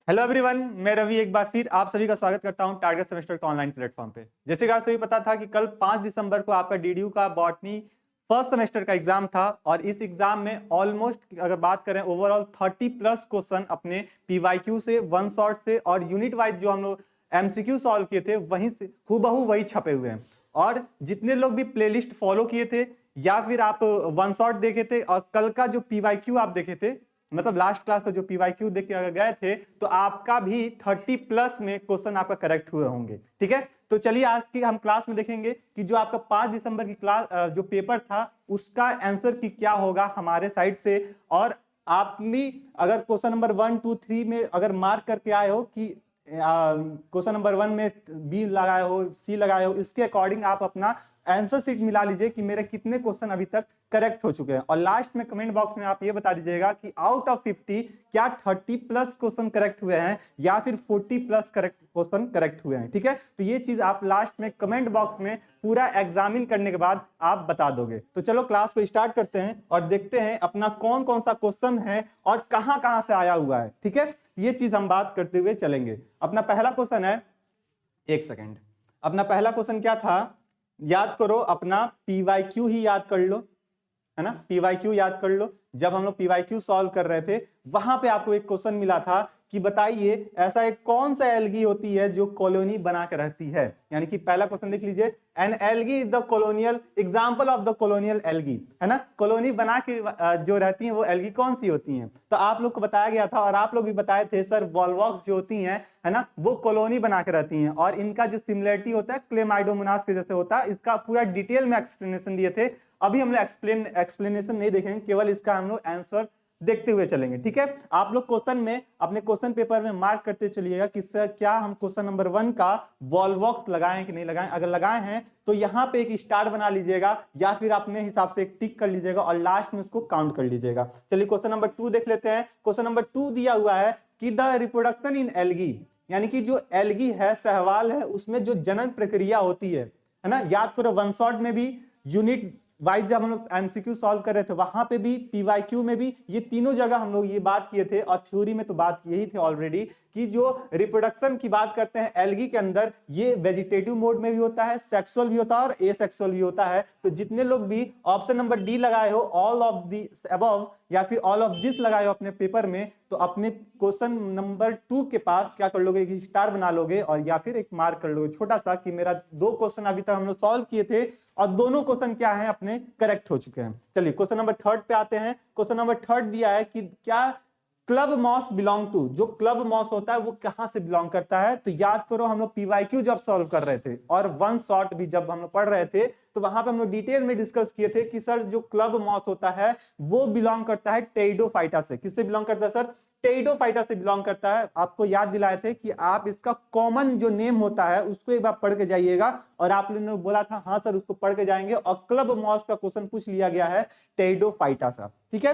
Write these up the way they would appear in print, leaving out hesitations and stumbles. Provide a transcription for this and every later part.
Hello everyone, मैं रवि एक बार फिर आप सभी का स्वागत करता हूं टारगेट सेमेस्टर के ऑनलाइन प्लेटफॉर्म पे। जैसे कि आप सभी पता था कि कल 5 दिसंबर को आपका डीडीयू का बॉटनी फर्स्ट सेमेस्टर का एग्जाम था और इस एग्जाम में ऑलमोस्ट अगर बात करें ओवरऑल 30 प्लस क्वेश्चन अपने पीवाईक्यू से, वन शॉट से और यूनिट वाइज जो हम लोग एमसीक्यू सॉल्व किए थे वहीं से हूबहू वही छपे हुए हैं। और जितने लोग भी प्लेलिस्ट फॉलो किए थे या फिर आप वन शॉट देखे थे और कल का जो पीवाईक्यू आप देखे थे, मतलब लास्ट क्लास का जो पीवाईक्यू देख के अगर गए थे तो आपका भी 30 प्लस में क्वेश्चन आपका करेक्ट हुए होंगे। ठीक है, तो चलिए आज की हम क्लास में देखेंगे कि जो आपका 5 दिसंबर की क्लास जो पेपर था उसका आंसर की क्या होगा हमारे साइड से। और आप भी अगर क्वेश्चन नंबर 1, 2, 3 में अगर मार्क करके आए हो कि क्वेश्चन नंबर 1 में बी लगाए हो, सी लगाए हो, इसके अकॉर्डिंग आप अपना आंसर शीट मिला लीजिए कि मेरे कितने क्वेश्चन अभी तक करेक्ट हो चुके हैं। और लास्ट में कमेंट बॉक्स में आप ये बता दीजिएगा कि आउट ऑफ 50 क्या 30 प्लस क्वेश्चन करेक्ट हुए हैं या फिर 40 प्लस करेक्ट क्वेश्चन करेक्ट हुए हैं। ठीक है, तो ये चीज आप लास्ट में कमेंट बॉक्स में पूरा एग्जामिन करने के बाद आप बता दोगे। तो चलो क्लास को स्टार्ट करते हैं और देखते हैं अपना कौन कौन सा क्वेश्चन है और कहां कहां से आया हुआ है। ठीक है, ये चीज हम बात करते हुए चलेंगे। अपना पहला क्वेश्चन है, एक सेकेंड, अपना पहला क्वेश्चन क्या था, याद करो, अपना पीवाईक्यू ही याद कर लो, है ना। पीवाईक्यू याद कर लो, जब हम लोग पीवाईक्यू सॉल्व कर रहे थे वहां पे आपको एक क्वेश्चन मिला था कि बताइए ऐसा एक कौन सा एल्गी होती है जो कॉलोनी बना के रहती है। यानी कि पहला क्वेश्चन देख लीजिए, an algae is the colonial example of the colonial algae, है ना। कॉलोनी बना के जो रहती हैं वो एल्गी कौन सी होती हैं। तो आप लोग को बताया गया था और आप लोग भी बताए थे सर, वॉलवॉक्स जो होती हैं, है ना, वो कॉलोनी बना के रहती हैं और इनका जो सिमिलरिटी होता है क्लेमाइडोमोनास के जैसे होता है। इसका पूरा डिटेल में एक्सप्लेनेशन दिए थे। अभी हम लोग एक्सप्लेनेशन नहीं देखेंगे, केवल इसका हम लोग आंसर देखते हुए चलेंगे। ठीक है, आप लोग क्वेश्चन में अपने क्वेश्चन पेपर में मार्क करते चलिएगा कि सर क्या हम क्वेश्चन नंबर 1 का वॉलवॉक्स लगाएं कि नहीं लगाएं। अगर लगाए हैं तो यहां पे एक स्टार बना लीजिएगा या फिर अपने हिसाब से एक टिक कर लीजिएगा और लास्ट में उसको काउंट कर लीजिएगा। चलिए क्वेश्चन नंबर 2 देख लेते हैं। क्वेश्चन नंबर 2 दिया हुआ है कि द रिप्रोडक्शन इन एल्गी, यानी कि जो एल्गी है, सहवाल है, उसमें जो जनन प्रक्रिया होती है ना। याद करो वन शॉट में भी, यूनिट वाइज जब हम लोग एमसीक्यू सॉल्व कर रहे थे वहां पे भी, पीवाईक्यू में भी, ये तीनों जगह हम लोग ये बात किए थे और थ्योरी में तो बात यही थे ऑलरेडी कि जो रिप्रोडक्शन की बात करते हैं एल्गी के अंदर, ये वेजिटेटिव मोड में भी होता है, सेक्सुअल भी होता है और एसेक्सुअल भी होता है। तो जितने लोग भी ऑप्शन नंबर डी लगाए हो, ऑल ऑफ दी अबव या फिर ऑल ऑफ दिस लगाए हो अपने पेपर में, तो अपने क्वेश्चन नंबर 2 के पास क्या कर लोगे, एक स्टार बना लोगे और या फिर एक मार्क कर लोगे छोटा सा कि मेरा 2 क्वेश्चन अभी तक हम लोग सॉल्व किए थे और दोनों क्वेश्चन क्या है अपने करेक्ट हो चुके हैं। चलिए क्वेश्चन नंबर 3 पे आते हैं। क्वेश्चन नंबर 3 दिया है कि क्या क्लब मॉस बिलोंग टू, जो क्लब मॉस होता है वो कहां से बिलोंग करता है। तो याद करो हम लोग पीवाईक्यू जब सॉल्व कर रहे थे और वन शॉट भी जब हम लोग पढ़ रहे थे तो वहां पे हम लोग डिटेल में डिस्कस किए थे कि सर जो क्लब मॉस होता है वो बिलोंग करता है टेरिडोफाइटा से। किससे बिलोंग करता है सर, टेरिडोफाइटा से बिलोंग करता है। आपको याद दिलाए थे कि आप इसका कॉमन जो नेम होता है उसको एक बार पढ़ के जाइएगा और आप लोगों ने बोला था हाँ सर उसको पढ़ के जाएंगे और क्लब मॉस का क्वेश्चन पूछ लिया गया है टेरिडोफाइटा से। ठीक है,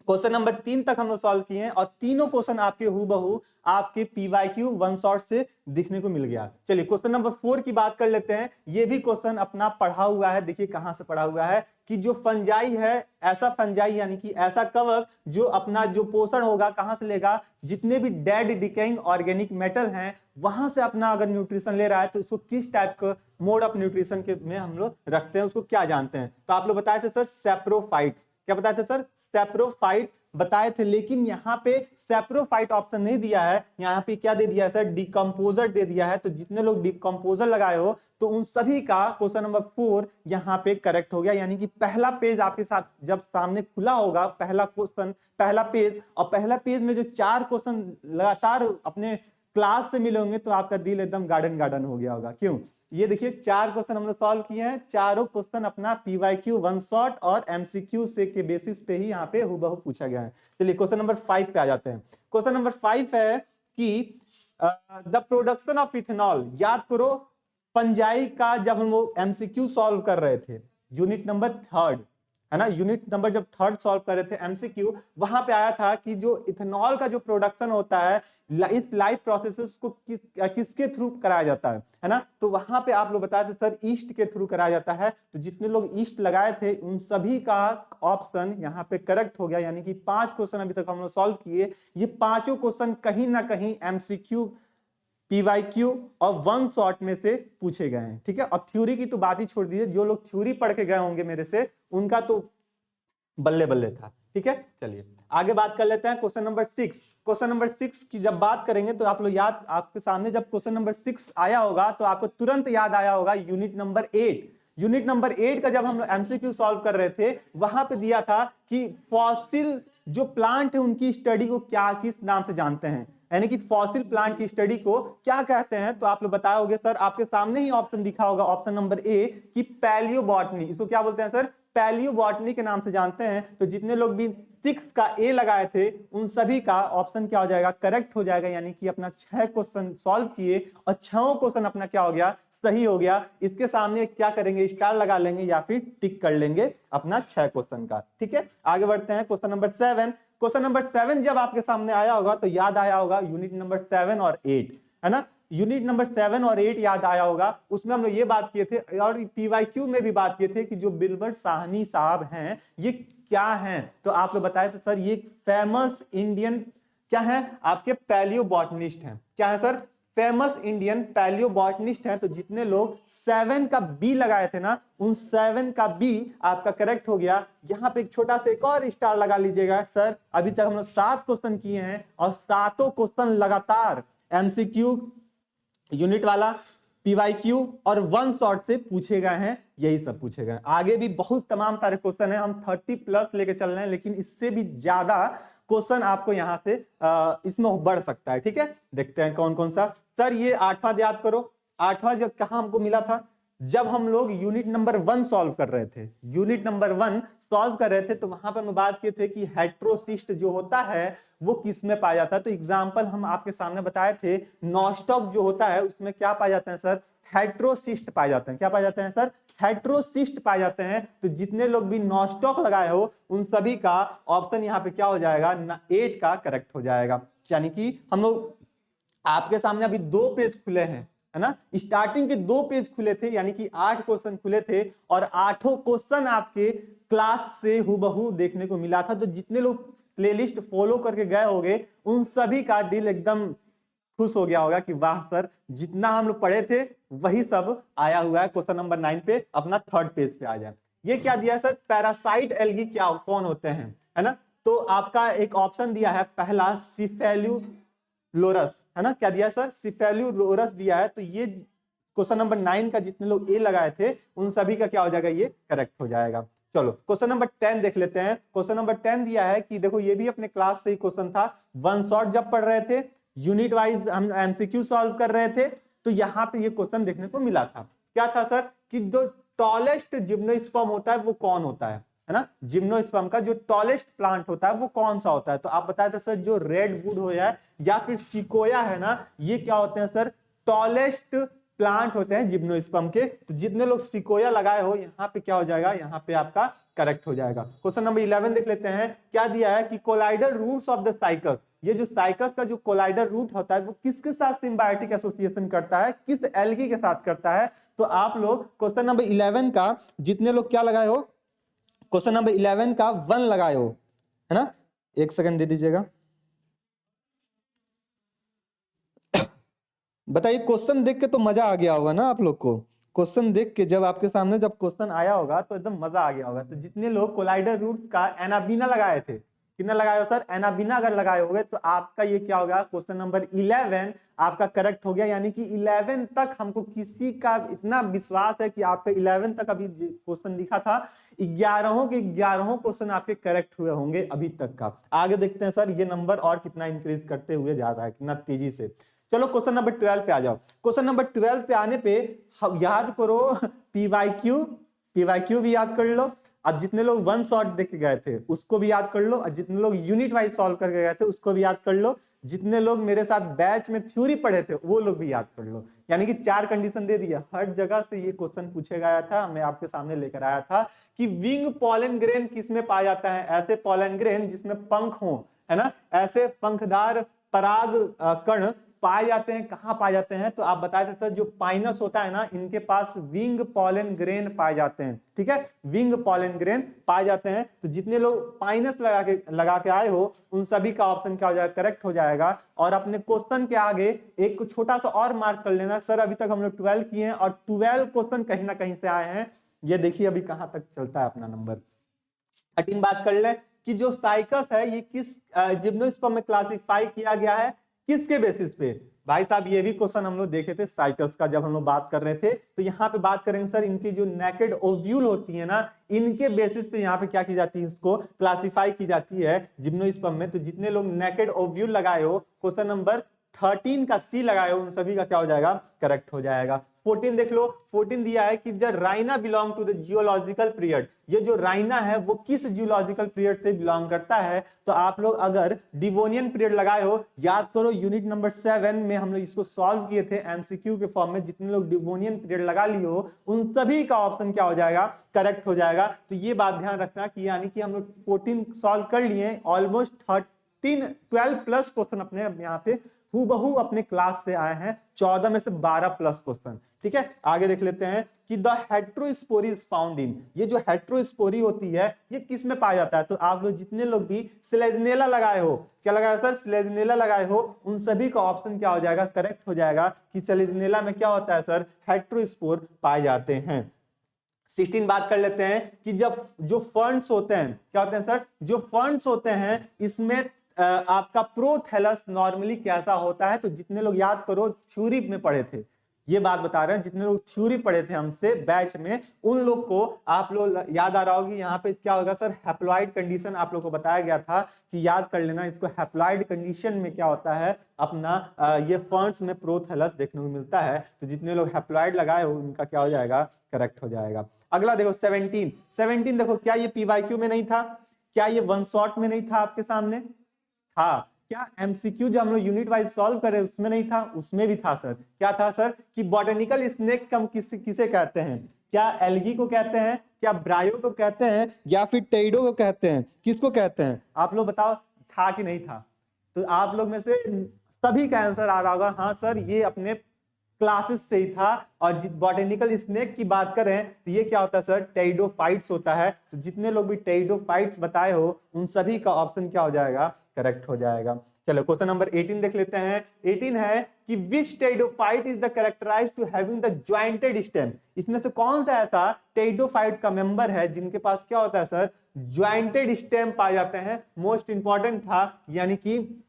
क्वेश्चन नंबर 3 तक हम लोग सॉल्व किए हैं और तीनों क्वेश्चन आपके हूबहू आपके पीवाईक्यू वन शॉट से दिखने को मिल गया। चलिए क्वेश्चन नंबर 4 की बात कर लेते हैं। ये भी क्वेश्चन अपना पढ़ा हुआ है, देखिए कहां से पढ़ा हुआ है कि जो फंजाई है, ऐसा फंजाई यानी कि ऐसा कवक जो अपना जो पोषण होगा कहां से लेगा, जितने भी डेड डिकेइंग ऑर्गेनिक मेटल हैं वहां से अपना अगर न्यूट्रिशन ले रहा है तो उसको किस टाइप का मोड ऑफ न्यूट्रिशन के में हम लोग रखते हैं, उसको क्या जानते हैं। तो आप लोग बताए थे सर सैप्रोफाइट्स, क्या बताए थे सर, सैप्रोफाइट बताए थे। लेकिन यहाँ पे सैप्रोफाइट ऑप्शन नहीं दिया है, यहाँ पे क्या दे दिया है सर, डिकम्पोजर दे दिया है। तो जितने लोग डिकम्पोजर लगाए हो तो उन सभी का क्वेश्चन नंबर 4 यहाँ पे करेक्ट हो गया। यानी कि पहला पेज आपके साथ जब सामने खुला होगा, पहला क्वेश्चन, पहला पेज, और पहला पेज में जो 4 क्वेश्चन लगातार अपने क्लास से मिले होंगे तो आपका दिल एकदम गार्डन गार्डन हो गया होगा। क्यों, ये देखिए 4 क्वेश्चन हमने सॉल्व किए हैं, चारों क्वेश्चन अपना पीवाईक्यू वन शॉट और एमसीक्यू से के बेसिस पे ही यहाँ पे हूबहू पूछा गया है। चलिए क्वेश्चन नंबर 5 पे आ जाते हैं। क्वेश्चन नंबर 5 है कि द प्रोडक्शन ऑफ इथेनॉल। याद करो पंजाई का जब हम लोग एमसीक्यू सॉल्व कर रहे थे यूनिट नंबर 3, है ना, यूनिट नंबर जब थर्ड सॉल्व कर रहे थे एमसीक्यू, वहां पे आया था कि जो इथेनॉल का जो प्रोडक्शन होता है इस लाइफ प्रोसेसेस को किसके थ्रू कराया जाता है ना, तो वहां पे आप लोग बताए थे सर ईस्ट के थ्रू कराया जाता है। तो जितने लोग ईस्ट लगाए थे उन सभी का ऑप्शन यहाँ पे करेक्ट हो गया, यानी कि 5 क्वेश्चन अभी तक हम लोग सॉल्व किए, ये पांचों क्वेश्चन कहीं ना कहीं एमसीक्यू, पीवाईक्यू और वन शॉट में से पूछे गए हैं। ठीक है, अब थ्योरी की तो बात ही छोड़ दीजिए, जो लोग थ्योरी पढ़ के गए होंगे मेरे से उनका तो बल्ले बल्ले था। ठीक है, चलिए आगे बात कर लेते हैं क्वेश्चन नंबर 6। क्वेश्चन नंबर 6 की जब बात करेंगे तो आप लोग याद, आपके सामने जब क्वेश्चन नंबर 6 आया होगा तो आपको तुरंत याद आया होगा यूनिट नंबर 8। यूनिट नंबर 8 का जब हम लोग एमसीक्यू सॉल्व कर रहे थे, वहां पे दिया था कि फॉसिल जो प्लांट है उनकी स्टडी को क्या किस नाम से जानते हैं, यानी कि फॉसिल प्लांट की स्टडी को क्या कहते हैं। तो आप लोग बताओगे सर, आपके सामने ही ऑप्शन दिखा होगा, ऑप्शन नंबर ए कि पैलियोबॉटनी, इसको क्या बोलते हैं सर, पैलियोबॉटनी के नाम से जानते हैं। तो जितने लोग भी 6 का ए लगाए थे उन सभी का ऑप्शन क्या हो जाएगा, करेक्ट हो जाएगा, यानी कि अपना 6 क्वेश्चन सॉल्व किए और 6 क्वेश्चन अपना क्या हो गया, सही हो गया। इसके सामने क्या करेंगे, स्टार लगा लेंगे या फिर टिक कर लेंगे अपना 6 क्वेश्चन का। ठीक है, आगे बढ़ते हैं क्वेश्चन नंबर 7। क्वेश्चन नंबर 7 जब आपके सामने आया होगा तो याद आया होगा यूनिट नंबर 7 और 8, है ना, यूनिट नंबर 7 और 8 याद आया होगा। उसमें हम लोग ये बात किए थे और पीवाईक्यू में भी बात किए थे कि जो बिल्बर साहनी साहब हैं ये क्या हैं। तो आप लोग बताए थे सर ये फेमस इंडियन क्या है, आपके पैलियोबॉटनिस्ट हैं। क्या है सर, फेमस इंडियन पैलियोबॉटनिस्ट हैं। तो जितने लोग 7 का बी लगाए थे ना, उन 7 का बी आपका करेक्ट हो गया। यहां पे एक छोटा सा एक और स्टार लगा लीजिएगा सर, अभी तक हम लोग 7 क्वेश्चन किए हैं और 7 क्वेश्चन लगातार एमसीक्यू, यूनिट वाला, पीवाईक्यू और वन शॉट से पूछे गए हैं, यही सब पूछे गए हैं। आगे भी बहुत तमाम सारे क्वेश्चन हैं, हम 30 प्लस लेके चल रहे हैं, लेकिन इससे भी ज्यादा क्वेश्चन आपको यहां से इसमें बढ़ सकता है। ठीक है, देखते हैं कौन कौन सा। सर ये 8वां याद करो, 8वां जब कहां हमको मिला था, जब हम लोग यूनिट नंबर 1 सॉल्व कर रहे थे, यूनिट नंबर 1 सॉल्व कर रहे थे तो वहां पर हम बात किए थे कि हेट्रोसिस्ट जो होता है वो किस में पाया जाता है। तो एग्जांपल हम आपके सामने बताए थे, नॉस्टॉक जो होता है उसमें क्या पाए जाते हैं सर, हेट्रोसिस्ट पाए जाते हैं। क्या पाए जाते हैं सर, हेट्रोसिस्ट पाए जाते हैं। तो जितने लोग भी नॉस्टॉक लगाए हो उन सभी का ऑप्शन यहाँ पे क्या हो जाएगा, 8 का करेक्ट हो जाएगा। यानी कि हम लोग आपके सामने अभी 2 पेज खुले हैं, है ना, स्टार्टिंग के 2 पेज खुले थे, यानी कि 8 क्वेश्चन खुले थे और 8 क्वेश्चन आपके क्लास से हूबहू देखने को मिला था। तो जितने लोग प्लेलिस्ट फॉलो करके गए होंगे उन सभी का दिल एकदम खुश हो गया होगा कि वाह सर, जितना हम लोग पढ़े थे वही सब आया हुआ है क्वेश्चन नंबर 9 पे, अपना 3rd पेज पे आ जाए। ये क्या दिया है सर, पैरासाइट एल्गी क्या कौन होते हैं, है ना। तो आपका एक ऑप्शन दिया है पहला, सिफेल्यूलोरस, है ना, क्या दिया है सर, सिफेल्यूलोरस दिया है। तो ये क्वेश्चन नंबर 9 का जितने लोग ए लगाए थे उन सभी का क्या हो जाएगा, ये करेक्ट हो जाएगा। चलो क्वेश्चन नंबर 10 देख लेते हैं। क्वेश्चन नंबर 10 दिया है कि देखो ये भी अपने क्लास से ही क्वेश्चन था, वन शॉट जब पढ़ रहे थे, यूनिट वाइज हम एमसीक्यू सॉल्व कर रहे थे, तो यहाँ पे ये क्वेश्चन देखने को मिला था। क्या था सर, कि जो टॉलेस्ट जिम्नोस्पर्म होता है वो कौन होता है ना, जिम्नोस्पर्म का जो टॉलेस्ट प्लांट होता है वो कौन सा होता है। तो आप बताए थे सर जो रेड वुड हो जाए या फिर सिकोया है ना, ये क्या होते हैं सर, टॉलेस्ट प्लांट होते हैं जिम्नोस्पर्म के। तो जितने लोग सिकोया लगाए हो यहाँ पे क्या हो जाएगा, यहाँ पे आपका करेक्ट हो जाएगा। क्वेश्चन नंबर 11 देख लेते हैं, क्या दिया है कि coralloid roots of the cycas, ये जो साइकस का जो कोलाइडल रूट होता है वो किसके साथ सिम्बायोटिक एसोसिएशन करता है, किस एल्गी के साथ करता है। तो आप लोग क्वेश्चन नंबर 11 का जितने लोग क्या लगाए हो, क्वेश्चन नंबर 11 का 1 लगाए हो, है ना, एक सेकंड दे दीजिएगा। बताइए क्वेश्चन देख के तो मजा आ गया होगा ना आप लोग को, क्वेश्चन देख के जब आपके सामने जब क्वेश्चन आया होगा तो एकदम मजा आ गया होगा। तो जितने लोग कोलाइडल रूट्स का एनाबीना लगाए थे, कितना लगाए हो सर, एनाबीना अगर लगाए होगे तो आपका ये क्या होगा, क्वेश्चन नंबर 11 आपका करेक्ट हो गया। यानी कि 11 तक हमको किसी का इतना विश्वास है कि आपका 11 तक अभी क्वेश्चन दिखा था, 11 के 11 क्वेश्चन आपके करेक्ट हुए होंगे अभी तक का। आगे देखते हैं सर ये नंबर और कितना इंक्रीज करते हुए जा रहा है, कितना तेजी से। चलो क्वेश्चन नंबर 12 पे आ जाओ। क्वेश्चन नंबर 12 पे आने पे याद करो पीवाईक्यू, पीवाईक्यू भी याद कर लो, अब जितने लोग वन शॉट देख के गए थे उसको भी याद कर लो, और जितने लोग यूनिट वाइज सॉल्व करके गए थे उसको भी याद कर लो, जितने लोग मेरे साथ बैच में थ्योरी पढ़े थे वो लोग भी याद कर लो। यानी कि 4 कंडीशन दे दिया। हर जगह से ये क्वेश्चन पूछे गया था, मैं आपके सामने लेकर आया था कि विंग पॉलन ग्रेन किस में पाया जाता है? ऐसे पॉलन ग्रेन जिसमें पंख हो, है ना, ऐसे पंखदार पराग कण पाए जाते हैं। कहां पाए जाते हैं? तो आप बताए थे सर जो पाइनस होता है ना, इनके पास विंग पॉलन ग्रेन पाए जाते हैं। ठीक है, विंग पॉलन ग्रेन पाए जाते हैं। तो जितने लोग पाइनस लगा के आए हो उन सभी का ऑप्शन क्या हो जाएगा? करेक्ट हो जाएगा। और अपने क्वेश्चन के आगे एक छोटा सा और मार्क कर लेना, सर अभी तक हम लोग 12 किए हैं और 12 क्वेश्चन कहीं ना कहीं से आए हैं। ये देखिए अभी कहां तक चलता है अपना नंबर। 13 बात कर ले कि जो साइकस है ये किस जिम्नोस्पर्म में क्लासिफाई किया गया है, किसके बेसिस पे? भाई साहब ये भी क्वेश्चन हम लोग देखे थे साइकस का जब हम लोग बात कर रहे थे। तो यहाँ पे बात करेंगे सर इनकी जो नेकेड ओव्यूल होती है ना, इनके बेसिस पे यहाँ पे क्या की जाती है, उसको क्लासिफाई की जाती है जिम्नोस्पर्म में। तो जितने लोग नेकेड ओव्यूल लगाए हो, क्वेश्चन नंबर 13 का सी लगाए हो, उन सभी का क्या हो जाएगा? करेक्ट हो जाएगा। 14 देख लो, 14 दिया है कि the Rhynia belong to the geological period. ये जो राइना है वो किस जियोलॉजिकल पीरियड से बिलोंग करता है? तो आप लोग अगर डिवोनियन पीरियड लगाए हो, याद करो यूनिट नंबर 7 में हम लोग इसको सॉल्व किए थे एमसीक्यू के फॉर्म में। जितने लोग डिवोनियन पीरियड लगा लिए हो उन सभी का ऑप्शन क्या हो जाएगा? करेक्ट हो जाएगा। तो ये बात ध्यान रखना कि यानी कि हम लोग 14 सॉल्व कर लिए, ऑलमोस्ट 12 प्लस क्वेश्चन अपने यहाँ पे हूबहू अपने क्लास से आए हैं, 14 में से 12 प्लस क्वेश्चन। ठीक है, आगे देख लेते हैं कि the heterospory is found in. ये जो हेट्रोस्पोरी होती है ये किस में पाया जाता है? तो आप लोग जितने लोग भी सिलेजनेला लगाए हो, क्या लगाए सर? सिलेजनेला लगाए हो, उन सभी का ऑप्शन क्या हो जाएगा? करेक्ट हो जाएगा कि सिलेजनेला में क्या होता है सर? हेट्रोस्पोर पाए जाते हैं। 16 बात कर लेते हैं कि जब जो फंड्स होते हैं, क्या होते हैं सर? जो फंड्स होते हैं इसमें आपका प्रोथैलस नॉर्मली कैसा होता है? तो जितने लोग याद करो थ्योरी में पढ़े थे, ये बात बता रहे हैं, जितने लोग थ्योरी पढ़े थे हमसे बैच में, उन लोग को आप लोग याद आ रहा होगी यहाँ पे क्या होगा सर? हैप्लॉइड कंडीशन आप लोग को बताया गया था कि याद कर लेना इसको। हैप्लॉइड कंडीशन में क्या होता है अपना ये फंड्स में प्रोथैलस देखने को मिलता है। तो जितने लोग हैप्लॉइड लगाए हो उनका क्या हो जाएगा? करेक्ट हो जाएगा। अगला देखो 17 देखो, क्या ये पीवाईक्यू में नहीं था? क्या ये वन शॉट में नहीं था आपके सामने? था। क्या एमसीक्यू जो हम लोग यूनिट वाइज सॉल्व करे उसमें नहीं था? उसमें भी था सर। क्या था सर? कि बॉटनिकल स्नेक कम किसे कहते हैं? क्या एल्गी को कहते हैं, क्या ब्रायो को कहते हैं, या फिर टेइडो को कहते हैं? किसको कहते हैं? आप लोग बताओ, था कि नहीं था? तो आप लोग में से सभी का आंसर आ रहा होगा हाँ सर ये अपने क्लासेस से ही था। और बॉटेनिकल स्नेक की बात करें तो ये क्या होता है सर? टेइडोफाइट्स होता है। तो जितने लोग भी टेइडोफाइट्स बताए हो उन सभी का ऑप्शन क्या हो जाएगा? करेक्ट हो जाएगा। चलो क्वेश्चन नंबर 18 देख लेते हैं। 18 है कि which pteridophyte is the characterized to having the jointed stem. इसमें से कौन सा ऐसा टेइडोफाइट का मेंबर है जिनके पास क्या होता है सर? जॉइंटेड स्टेम पाए जाते हैं। मोस्ट इंपॉर्टेंट था, यानी कि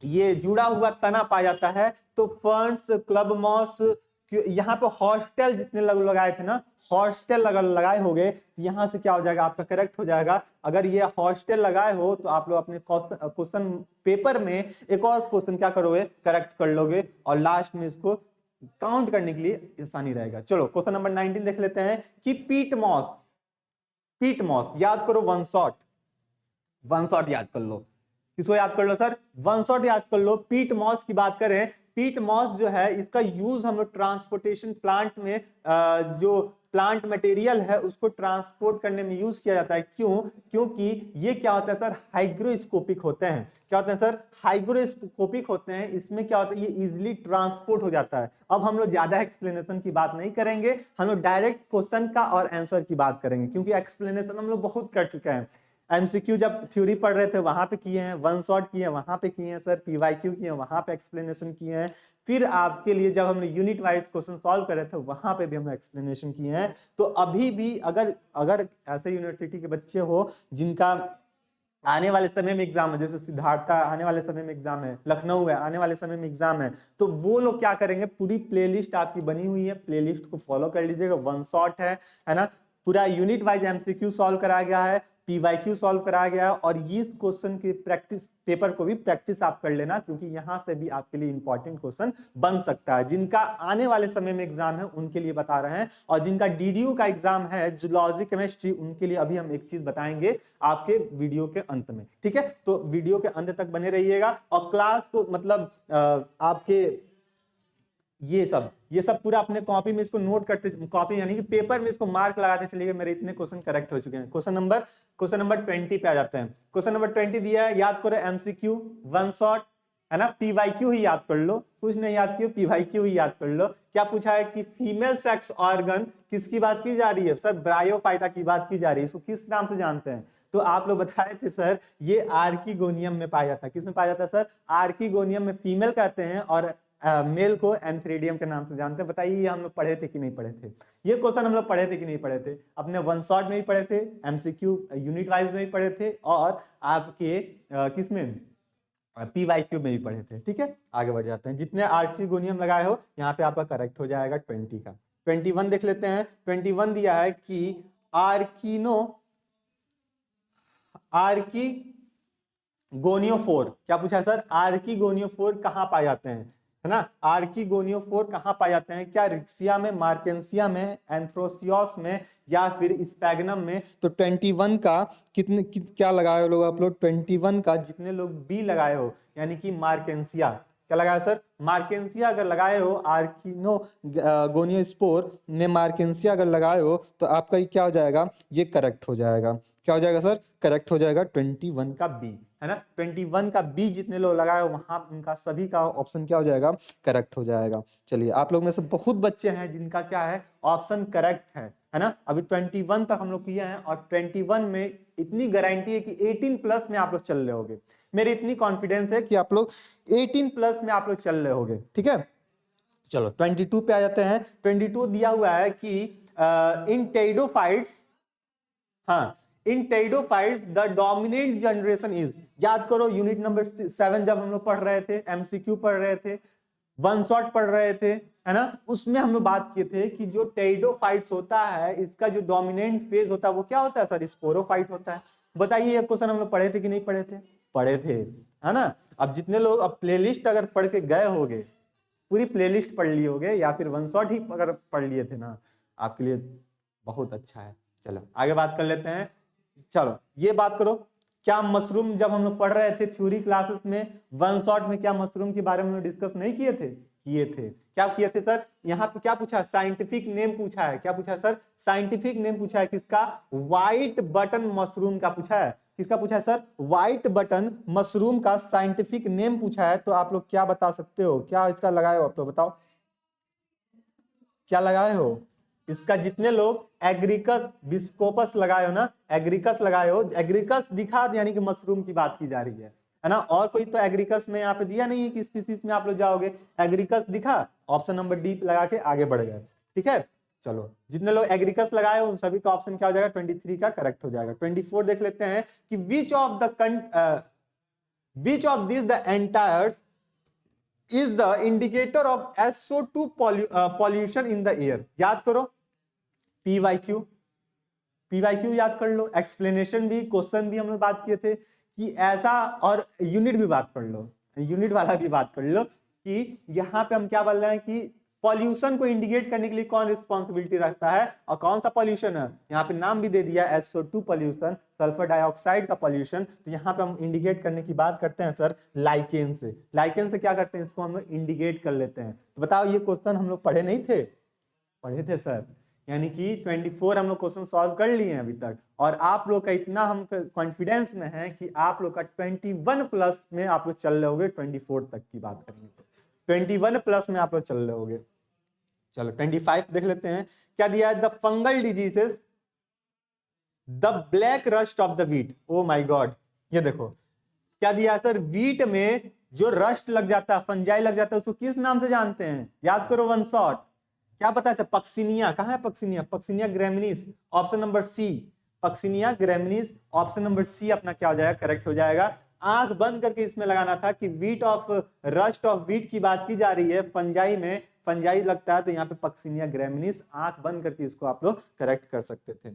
ये जुड़ा हुआ तना पाया जाता है। तो फर्न्स, क्लब मॉस, यहाँ पे हॉस्टल जितने लोग लगाए थे ना, हॉस्टल लगाए होंगे, यहाँ से क्या हो जाएगा? आपका करेक्ट हो जाएगा। अगर ये हॉस्टल लगाए हो तो आप लोग अपने क्वेश्चन पेपर में एक और क्वेश्चन क्या करोगे? करेक्ट कर लोगे, और लास्ट में इसको काउंट करने के लिए आसानी रहेगा। चलो क्वेश्चन नंबर 19 देख लेते हैं कि पीट मॉस याद करो, वन शॉट याद कर लो। किसको याद कर लो सर? वन शॉट याद कर लो। पीट मॉस की बात करें, पीट मॉस जो है इसका यूज हम लोग ट्रांसपोर्टेशन प्लांट में जो प्लांट मटेरियल है उसको ट्रांसपोर्ट करने में यूज किया जाता है। क्यों? क्योंकि ये क्या होता है सर? हाइग्रोस्कोपिक होते हैं। क्या होते हैं सर? हाइग्रोस्कोपिक होते हैं। इसमें क्या होता है? ये इजिली ट्रांसपोर्ट हो जाता है। अब हम लोग ज्यादा एक्सप्लेनेशन की बात नहीं करेंगे, हम लोग डायरेक्ट क्वेश्चन का और आंसर की बात करेंगे, क्योंकि एक्सप्लेनेशन हम लोग बहुत कर चुके हैं। एमसीक्यू जब थ्योरी पढ़ रहे थे वहां पे किए हैं, वन शॉट किए हैं वहां पे किए हैं सर, पीवाईक्यू किए हैं वहां पे एक्सप्लेनेशन किए हैं। फिर आपके लिए जब हमने यूनिट वाइज क्वेश्चन सॉल्व करे थे वहां पे भी हमने एक्सप्लेनेशन किए हैं। तो अभी भी अगर ऐसे यूनिवर्सिटी के बच्चे हो जिनका आने वाले समय में एग्जाम है, जैसे सिद्धार्था आने वाले समय में एग्जाम है, लखनऊ है आने वाले समय में एग्जाम है, तो वो लोग क्या करेंगे? पूरी प्लेलिस्ट आपकी बनी हुई है, प्लेलिस्ट को फॉलो कर लीजिएगा। वन शॉट है ना, पूरा यूनिट वाइज एमसीक्यू सॉल्व कराया गया है, पीवाईक्यू सॉल्व कराया गया और इस क्वेश्चन के प्रैक्टिस पेपर को भी प्रैक्टिस आप कर लेना, क्योंकि यहां से भी आपके लिए इंपॉर्टेंट क्वेश्चन बन सकता है। जिनका आने वाले समय में एग्जाम है उनके लिए बता रहे हैं, और जिनका डीडीयू का एग्जाम है जूलॉजी केमिस्ट्री, उनके लिए अभी हम एक चीज बताएंगे आपके वीडियो के अंत में। ठीक है, तो वीडियो के अंत तक बने रहिएगा, और क्लास को मतलब आपके ये सब पूरा अपने कॉपी में इसको नोट करते, कॉपी यानी कि पेपर में इसको मार्क लगाते चलिए, मेरे इतने क्वेश्चन करेक्ट हो चुके हैं। क्वेश्चन नंबर 20 पे आ जाते हैं। क्वेश्चन नंबर 20 दिया है, याद करो एमसीक्यू, वन शॉट है ना, पीवाईक्यू ही याद कर लो, कुछ नहीं याद किया, पीवाईक्यू ही याद कर लो। क्या पूछा है कि फीमेल सेक्स ऑर्गन किसकी बात की जा रही है? सर ब्रायोफाइटा की बात की जा रही है। इसको किस नाम से जानते हैं? तो आप लोग बताए थे सर ये आर्किगोनियम में पाया जाता है। किस में पाया जाता है सर? आर्किगोनियम में फीमेल कहते हैं, और मेल को एंथ्रेडियम के नाम से जानते हैं। बताइए ये हम लोग पढ़े थे कि नहीं पढ़े थे? ये क्वेश्चन हम लोग पढ़े थे कि नहीं पढ़े थे? अपने वन शॉट में भी पढ़े थे, एमसीक्यू यूनिट वाइज में भी पढ़े थे, और आपके किसमें पीवाईक्यू में भी पढ़े थे। ठीक है, आगे बढ़ जाते हैं। जितने आर्किगोनियम लगाए हो यहाँ पे आपका करेक्ट हो जाएगा 20 का। 21 देख लेते हैं। 21 दिया है कि आर्किगोनियोफोर। क्या पूछा है सर? आर्किगोनियोफोर कहाँ पाए जाते हैं, है ना? आर्किगोनियोफोर कहाँ पाए जाते हैं? क्या रिक्सिया में, मार्केंसिया में, एंथ्रोसियोस में, या फिर स्पैगनम में? तो 21 का क्या लगाए हो लोग आप लोग? 21 का जितने लोग बी लगाए हो, यानी कि मार्केंसिया। क्या लगाया सर? मार्केंसिया अगर लगाए हो, आर्किनोगोनियोस्पोर में मार्केंसिया अगर लगाए हो, तो आपका ये क्या हो जाएगा? ये करेक्ट हो जाएगा। क्या हो जाएगा सर? करेक्ट हो जाएगा 21 का बी, है ना? 21 का बी जितने लोग लगाए हो वहां उनका सभी का ऑप्शन क्या हो जाएगा? करेक्ट हो जाएगा। चलिए, आप लोग में से बहुत बच्चे हैं जिनका क्या है, ऑप्शन करेक्ट है ना? अभी 21 तक हम लोग किए हैं, और 21 में इतनी गारंटी है कि 18 प्लस में आप लोग चल रहे होगे। मेरी इतनी कॉन्फिडेंस है कि आप लोग 18 प्लस में आप लोग चल रहे होगे। ठीक है, चलो 22 पे आ जाते हैं। 22 दिया हुआ है कि इन टेरिडोफाइट्स, हाँ, in pteridophytes the dominant generation is. याद करो यूनिट नंबर 7 जब हम लोग पढ़ रहे थे, एमसीक्यू पढ़ रहे थे, वन शॉट पढ़ रहे थे, है ना? उसमें हम लोग बात किए थे कि जो टेरिडोफाइट्स होता है, इसका जो डोमिनेंट फेज होता है वो क्या होता है सर? स्पोरोफाइट होता है। बताइए ये क्वेश्चन हम लोग पढ़े थे कि नहीं पढ़े थे? पढ़े थे, है ना? अब जितने लोग अब प्लेलिस्ट अगर पढ़ के गए होगे, पूरी प्लेलिस्ट पढ़ लिए होगे, या फिर वन शॉट ही अगर पढ़ लिए थे ना, आपके लिए बहुत अच्छा है। चलो आगे बात कर लेते हैं। चलो ये बात करो, क्या मशरूम जब हम लोग पढ़ रहे थे थ्योरी क्लासेस में, वन शॉट में, क्या मशरूम के बारे में डिस्कस नहीं किए थे? किए थे। क्या किए थे सर? यहाँ पे क्या पूछा है? साइंटिफिक नेम पूछा है। क्या पूछा है सर? साइंटिफिक नेम पूछा है। किसका? व्हाइट बटन मशरूम का पूछा है। किसका पूछा है सर? व्हाइट बटन मशरूम का साइंटिफिक नेम पूछा है। तो आप लोग क्या बता सकते हो? क्या इसका लगाए हो आप लोग? बताओ क्या लगाए हो इसका? जितने लोग एग्रिकस बिस्कोपस लगाए हो ना, एग्रिकस लगाए हो, एग्रिकस दिखा यानी कि मशरूम की बात की जा रही है ना? और कोई तो एग्रिकस में यहाँ पे दिया नहीं है कि स्पीसीज में आप लोग जाओगे। एग्रिकस दिखा, ऑप्शन नंबर डी लगा के आगे बढ़ गए। ठीक है, चलो जितने लोग एग्रिकस लगाए हो उन सभी का ऑप्शन क्या हो जाएगा? 23 का करेक्ट हो जाएगा। 24 देख लेते हैं कि which of this the anthers is the indicator of SO2 pollution in the air। याद करो, PYQ याद कर लो, एक्सप्लेनेशन भी, क्वेश्चन भी हम लोग बात किए थे कि ऐसा, और यूनिट भी बात कर लो, यूनिट वाला भी बात कर लो कि यहाँ पे हम क्या बोल रहे हैं कि पॉल्यूशन को इंडिकेट करने के लिए कौन रिस्पॉन्सिबिलिटी रखता है, और कौन सा पॉल्यूशन है? यहाँ पे नाम भी दे दिया SO2 पॉल्यूशन, सल्फर डाइऑक्साइड का पॉल्यूशन। तो यहाँ पे हम इंडिकेट करने की बात करते हैं सर लाइकेन से। लाइकेन से क्या करते हैं? इसको हम लोग इंडिकेट कर लेते हैं। तो बताओ ये क्वेश्चन हम लोग पढ़े नहीं थे? पढ़े थे सर। यानी कि 24 हम लोग क्वेश्चन सॉल्व कर लिए हैं अभी तक, और आप लोग का इतना हम कॉन्फिडेंस में है कि आप लोग का 21 प्लस में आप लोग चल रहे होगे। 24 तक की बात करेंगे तो 21 प्लस में आप लोग चल रहे होगे। चलो 25 देख लेते हैं। क्या दिया है? The fungal diseases, the black rust of the wheat. Oh my God, ये देखो क्या दिया है सर? वीट में जो रस्ट लग जाता है, फंजाई लग जाता है, उसको किस नाम से जानते हैं? याद करो वन शॉट। क्या पता है? पक्सिनिया। कहां है Puccinia? Puccinia graminis, option number C. Puccinia graminis, option number C अपना क्या हो जाएगा? करेक्ट हो जाएगा। आंख बंद करके इसमें लगाना था कि wheat of rust of wheat की बात की जा रही है, फंजाई में फंजाई लगता है, तो यहाँ पे पक्सिनिया ग्रेमिनीस, आंख बंद करके इसको आप लोग करेक्ट कर सकते थे।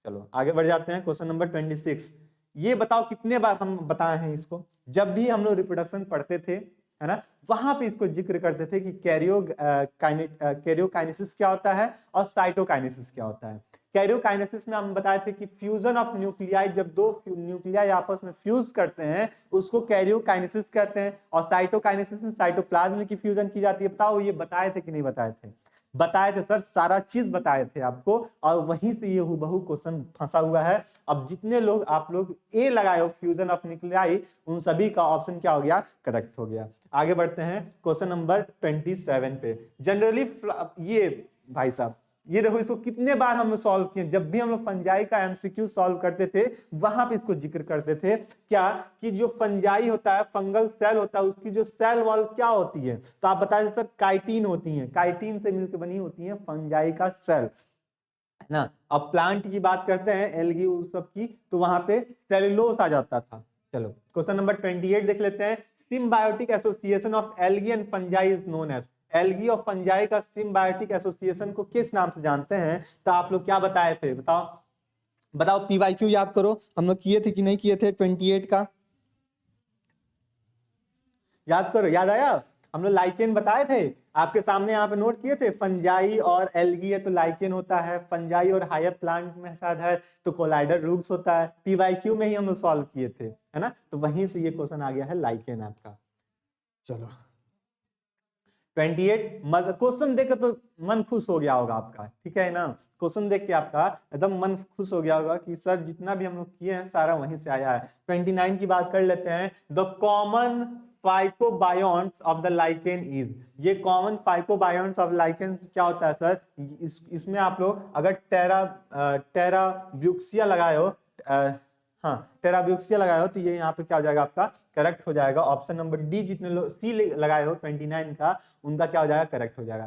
चलो आगे बढ़ जाते हैं। क्वेश्चन नंबर 26, ये बताओ कितने बार हम बताए हैं इसको, जब भी हम लोग रिप्रोडक्शन पढ़ते थे, है ना, वहां पे इसको जिक्र करते थे कि कैरियोकाइनेसिस क्या होता है और साइटोकाइनेसिस क्या होता है। कैरियोकाइनेसिस में हम बताए थे कि फ्यूजन ऑफ न्यूक्लियाई, जब दो न्यूक्लियाई आपस में फ्यूज करते हैं उसको कैरियोकाइनेसिस कहते हैं, और साइटोकाइनेसिस में साइटोप्लाज्म की फ्यूजन की जाती है। बताओ ये बताए थे कि नहीं बताए थे? बताए थे सर, सारा चीज बताए थे आपको, और वहीं से ये हुबहू क्वेश्चन फंसा हुआ है। अब जितने लोग आप लोग ए लगाए हो फ्यूजन ऑफ न्यूक्लियाई, उन सभी का ऑप्शन क्या हो गया? करेक्ट हो गया। आगे बढ़ते हैं क्वेश्चन नंबर 27 पे। जनरली ये भाई साहब, ये देखो इसको कितने बार हम सॉल्व किए, जब भी हम लोग फंजाई का एमसीक्यू सॉल्व करते थे वहां पे इसको जिक्र करते थे क्या, कि जो फंजाई होता है, फंगल सेल होता है, उसकी जो सेल वॉल क्या होती है? तो आप बताए सर काइटिन होती है, काइटिन से मिलकर बनी होती है फंजाई का सेल, है ना। अब प्लांट की बात करते हैं, एल्गी सब की, तो वहां पे सेलुलोज आ जाता था। चलो क्वेश्चन नंबर 28 देख लेते हैं। Symbiotic association of algae and fungi is known as, algae और फंजाई का सिम्बायोटिक एसोसिएशन को किस नाम से जानते हैं? तो आप लोग क्या बताए थे? बताओ बताओ, पीवाईक्यू याद करो, हम लोग किए थे कि नहीं किए थे 28 का? याद करो, याद आया? हम लोग लाइकेन बताए थे, आपके सामने यहाँ पे नोट किए थे। फंजाई और एल्गी है तो लाइकेन होता है, फंजाई और हायर प्लांट में शायद है तो कोलाइडर रूट्स होता है। पीवाईक्यू में ही हम लोग सॉल्व किए थे, है ना, तो वहीं से ये क्वेश्चन आ गया है लाइकेन आपका। चलो 28 क्वेश्चन देख के तो मन खुश हो गया होगा आपका, ठीक है ना। क्वेश्चन देख के आपका एकदम मन खुश हो गया होगा कि सर जितना भी हम लोग किए हैं सारा वहीं से आया है। 29 की बात कर लेते हैं। The common phycobionts of the lichen is, ये कॉमन फाइकोबायोन्स ऑफ लाइकेन क्या होता है सर? इसमें आप लोग अगर टेराब्यूक्सिया लगाए हो, हाँ टेराब्यूक्सिया लगाए हो, तो ये यहाँ पे क्या हो जाएगा आपका? करेक्ट हो जाएगा। ऑप्शन नंबर डी, जितने लोग सी लगाए हो 29 का, उनका क्या हो जाएगा? करेक्ट हो जाएगा।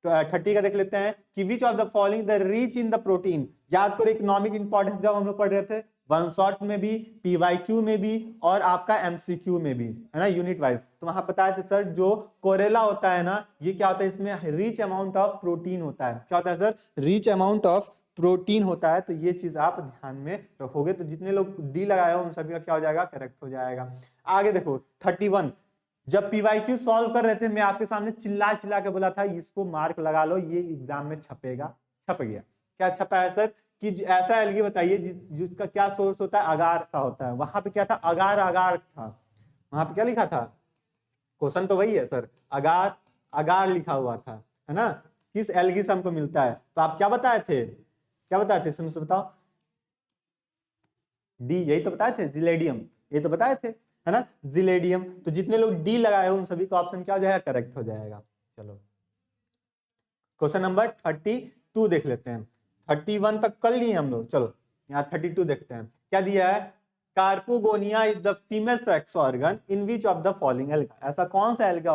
तो 30 का देख लेते हैं कि which of the following the rich in the protein. याद करो इकोनॉमिक इंपॉर्टेंस जब हम लोग पढ़ रहे थे, वन शॉट में भी, पीवाईक्यू में भी, और आपका एमसीक्यू में भी, है ना, यूनिट वाइज। तो वहां बताया था सर जो कोरेला होता है ना, ये क्या होता है? इसमें रिच अमाउंट ऑफ प्रोटीन होता है। क्या होता है sir? Rich amount of protein होता है। तो ये चीज आप ध्यान में रखोगे। तो जितने लोग डी लगाए हो उन सभी का क्या हो जाएगा? करेक्ट हो जाएगा। आगे देखो 31, जब पीवाईक्यू सॉल्व कर रहे थे मैं आपके सामने चिल्ला चिल्ला के बोला था इसको मार्क लगा लो, ये एग्जाम में छपेगा, छप गया। क्या छपा है सर? कि ऐसा एल्गी बताइए जिसका क्या सोर्स होता है? अगार का होता है। वहां पे क्या था? अगार, अगार था। वहां पे क्या लिखा था? क्वेश्चन तो वही है सर, अगार, अगार लिखा हुआ था, है ना। किस एल्गी से हमको मिलता है? तो आप क्या बताए थे? क्या बताए थे इसमें से बताओ? डी, यही तो बताए थे, जिलेडियम, ये तो बताए थे, है ना, जिलेडियम। तो जितने लोग डी लगाए हो उन सभी का ऑप्शन क्या हो जाएगा? करेक्ट हो जाएगा। चलो क्वेश्चन नंबर 32 देख लेते हैं। 31 तक कर लिए हम लोग, चलो यहाँ 32 देखते हैं। क्या दिया है? Carpogonia is the female sex organ in which of the following alga. ऐसा कौन सा एल्गा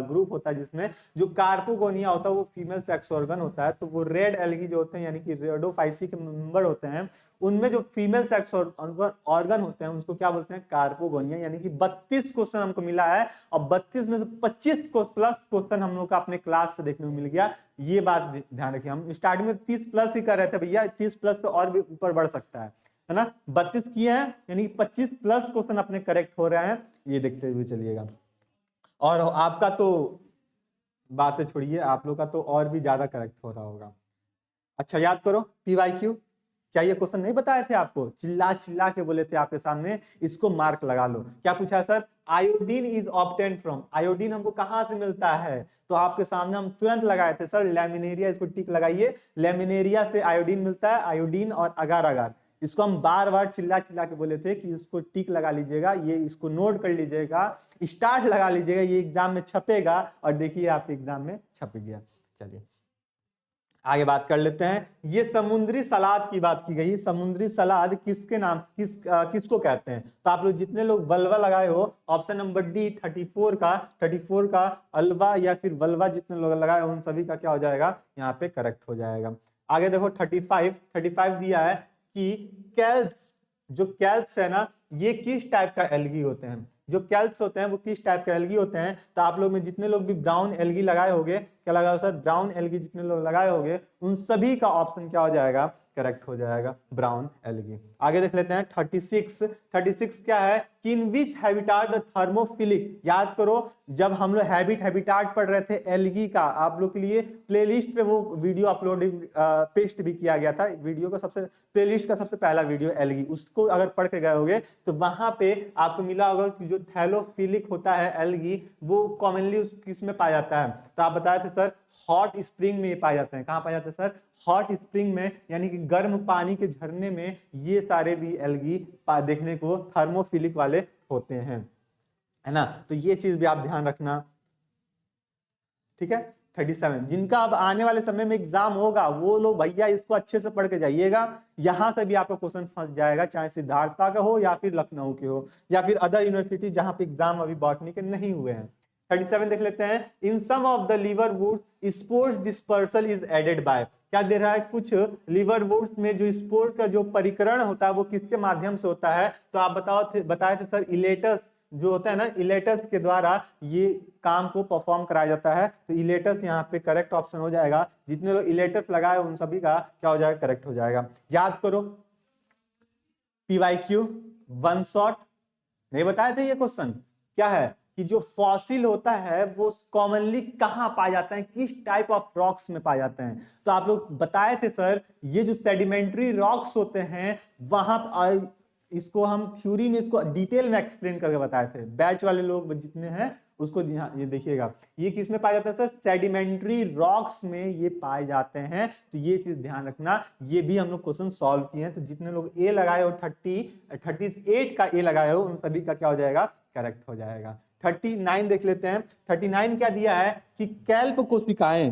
ग्रुप होता है जिसमें जो कार्पोगोनिया होता है वो फीमेल सेक्स ऑर्गन होता है? तो वो रेड एल्गी जो होते हैं, यानी कि रेडोफाइसी के मेंबर होते हैं, उनमें जो फीमेल सेक्स ऑर्गन होते हैं उसको क्या बोलते हैं? कार्पोगोनिया। यानी कि 32 क्वेश्चन हमको मिला है, और 32 में से 25 को प्लस क्वेश्चन हम लोग का अपने क्लास से देखने को मिल गया। ये बात ध्यान रखिए, हम स्टार्टिंग में 30 प्लस ही कर रहे थे भैया, 30 प्लस तो और भी ऊपर बढ़ सकता है ना। 32 किए हैं यानी 25 प्लस क्वेश्चन अपने करेक्ट हो रहे हैं, ये देखते हुए चलिएगा। और आपका तो बातें छोड़िए, आप लोग का तो और भी ज्यादा करेक्ट हो रहा होगा। अच्छा याद करो पीवाईक्यू, क्या ये क्वेश्चन नहीं बताए थे आपको? चिल्ला चिल्ला के बोले थे आपके सामने इसको मार्क लगा लो। क्या पूछा sir? Iodine is obtained from, iodine हमको कहां से मिलता है? तो आपके सामने हम तुरंत लगाए थे सर लेमिनेरिया, इसको टिक लगाइए, लेमिनेरिया से आयोडीन मिलता है, आयोडीन और अगार अगार। इसको हम बार बार चिल्ला चिल्ला के बोले थे कि इसको टिक लगा लीजिएगा, ये इसको नोट कर लीजिएगा, स्टार्ट लगा लीजिएगा, ये एग्जाम में छपेगा। और देखिए आपके एग्जाम में छप गया। चलिए आगे बात कर लेते हैं। ये समुद्री सलाद की बात की गई, समुद्री सलाद किसके नाम किसको कहते हैं? तो आप लोग जितने लोग वल्वा लगाए हो, ऑप्शन नंबर डी 34 का अलवा या फिर वल्वा जितने लोग लगाए हो उन सभी का क्या हो जाएगा? यहाँ पे करेक्ट हो जाएगा। आगे देखो 35 दिया है कि कैल्प्स, जो कैल्प्स है ना, ये किस टाइप का एल्गी होते हैं? जो कैल्प्स होते हैं वो किस टाइप के एल्गी होते हैं? तो आप लोग में जितने लोग भी ब्राउन एल्गी लगाए होंगे, क्या लगाओ सर? ब्राउन एल्गी जितने लोग लगाए होंगे उन सभी का ऑप्शन क्या हो जाएगा? करेक्ट हो जाएगा ब्राउन एल्गी। आगे देख लेते हैं 36 क्या है कि इन विच हैबिटाट द थर्मोफिलिक। याद करो जब हम लोग हैबिटाट पढ़ रहे थे एल्गी का, आप लोग के लिए प्लेलिस्ट पे वो वीडियो अपलोड पेस्ट भी किया गया था, वीडियो का सबसे प्लेलिस्ट का सबसे पहला वीडियो एल्गी, उसको अगर पढ़ के गए होगे तो वहां पे आपको मिला होगा कि जो थैलोफिलिक होता है एल्गी वो कॉमनली किस में पाया जाता है। तो आप बताए थे सर हॉट स्प्रिंग में ये पाए जाते हैं। कहाँ पाए जाते हैं सर? हॉट स्प्रिंग में, यानी कि गर्म पानी के झरने में ये सारे भी एल्गी देखने को थर्मोफिलिक वाले होते हैं, है ना। तो ये चीज भी आप ध्यान रखना, ठीक है। 37 जिनका अब आने वाले समय में एग्जाम होगा वो लोग भैया इसको अच्छे से पढ़ के जाइएगा, यहां से भी आपका क्वेश्चन फंस जाएगा, चाहे सिद्धार्था का हो या फिर लखनऊ के हो या फिर अदर यूनिवर्सिटी जहां पे एग्जाम अभी बॉटनी के नहीं हुए हैं। 37 देख लेते हैं। In some of the liverworts spores dispersal is aided by. क्या दे रहा है? कुछ लीवर वुड्स में जो स्पोर का जो परिकरण होता है वो किसके माध्यम से होता है? तो आप बताए थे सर इलेटस जो होता है ना, इलेटस के द्वारा ये काम को परफॉर्म कराया जाता है। तो इलेटस यहाँ पे करेक्ट ऑप्शन हो जाएगा। जितने लोग इलेटस लगाए उन सभी का क्या हो जाएगा? करेक्ट हो जाएगा। याद करो PYQ वन शॉट नहीं बताए थे ये क्वेश्चन, क्या है कि जो फॉसिल होता है वो कॉमनली कहां पाए जाते हैं, किस टाइप ऑफ रॉक्स में पाए जाते हैं। तो आप लोग बताए थे सर ये जो सेडिमेंट्री रॉक्स होते हैं वहां, इसको हम थ्योरी में इसको डिटेल में एक्सप्लेन करके बताए थे। बैच वाले लोग जितने हैं उसको ये देखिएगा, ये किस में पाया जाता है सर? सेडिमेंट्री रॉक्स में ये पाए जाते हैं। तो ये चीज ध्यान रखना, ये भी हम लोग क्वेश्चन सॉल्व किए हैं। तो जितने लोग ए लगाए हो 38 का ए लगाए हो उन सभी का क्या हो जाएगा? करेक्ट हो जाएगा। 39 देख लेते हैं। 39 क्या दिया है कि कैल्प कोशिकाएं,